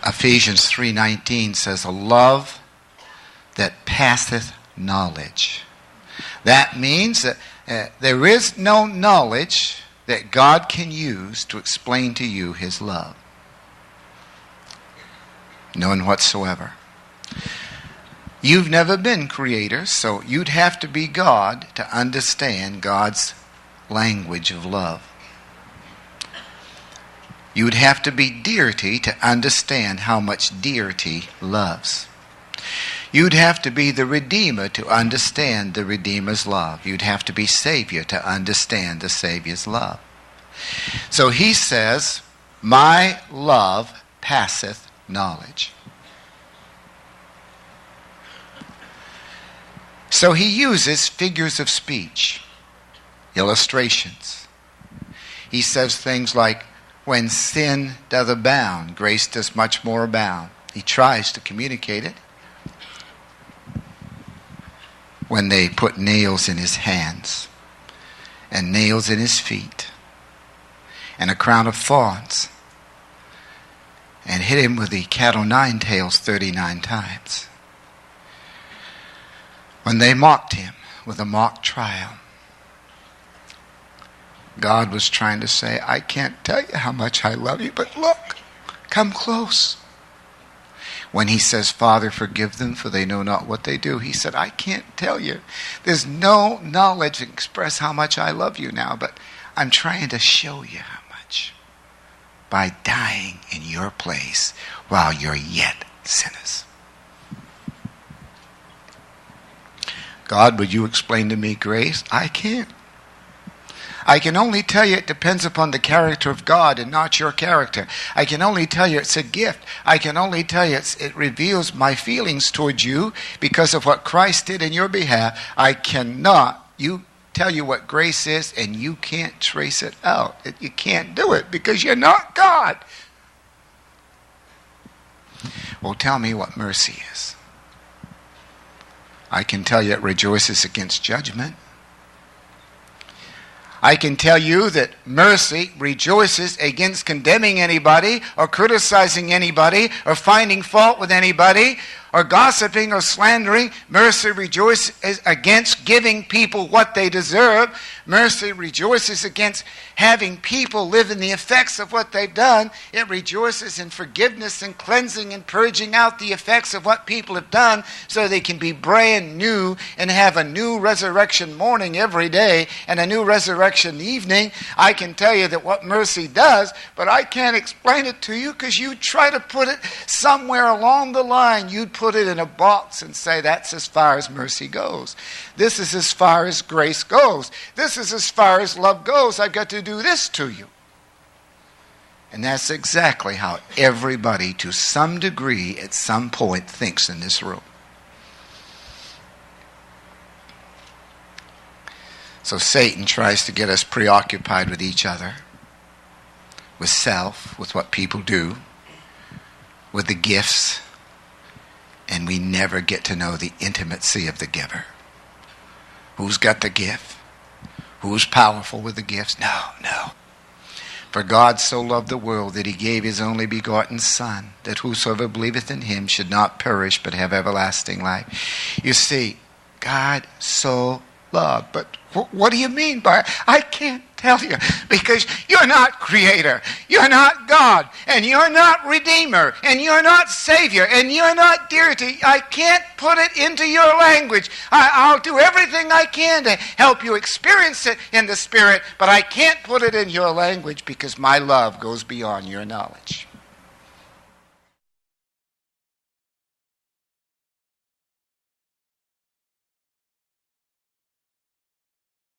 Ephesians 3:19 says, a love that passeth knowledge. That means that there is no knowledge that God can use to explain to you his love. None whatsoever. You've never been creator, so you'd have to be God to understand God's language of love. You'd have to be deity to understand how much deity loves. You'd have to be the Redeemer to understand the Redeemer's love. You'd have to be Savior to understand the Savior's love. So he says, my love passeth knowledge. So he uses figures of speech, illustrations. He says things like, when sin doth abound, grace does much more abound. He tries to communicate it. When they put nails in his hands and nails in his feet and a crown of thorns and hit him with the cat o' nine tails 39 times. When they mocked him with a mock trial, God was trying to say, I can't tell you how much I love you, but look, come close. When he says, Father, forgive them, for they know not what they do, he said, I can't tell you. There's no knowledge to express how much I love you now, but I'm trying to show you how much by dying in your place while you're yet sinners. God, would you explain to me grace? I can't. I can only tell you it depends upon the character of God and not your character. I can only tell you it's a gift. I can only tell you it reveals my feelings towards you because of what Christ did in your behalf. I cannot tell you what grace is, and you can't trace it out. You can't do it because you're not God. Well, tell me what mercy is. I can tell you it rejoices against judgment. I can tell you that mercy rejoices against condemning anybody or criticizing anybody or finding fault with anybody or gossiping or slandering. Mercy rejoices against giving people what they deserve. Mercy rejoices against having people live in the effects of what they've done. It rejoices in forgiveness and cleansing and purging out the effects of what people have done so they can be brand new and have a new resurrection morning every day and a new resurrection evening. I can tell you that what mercy does, but I can't explain it to you because you try to put it somewhere along the line. You'd put it in a box and say that's as far as mercy goes. This is as far as grace goes. This is as far as love goes. I've got to do this to you. And that's exactly how everybody to some degree at some point thinks in this room. So Satan tries to get us preoccupied with each other, with self, with what people do, with the gifts, and we never get to know the intimacy of the giver. Who's got the gift? Who's powerful with the gifts? No. For God so loved the world that he gave his only begotten Son, that whosoever believeth in him should not perish but have everlasting life. You see, God so loved, but what do you mean by it? I can't tell you, because you're not creator, you're not God, and you're not redeemer, and you're not savior, and you're not deity. I can't put it into your language. I'll do everything I can to help you experience it in the Spirit, but I can't put it in your language because my love goes beyond your knowledge.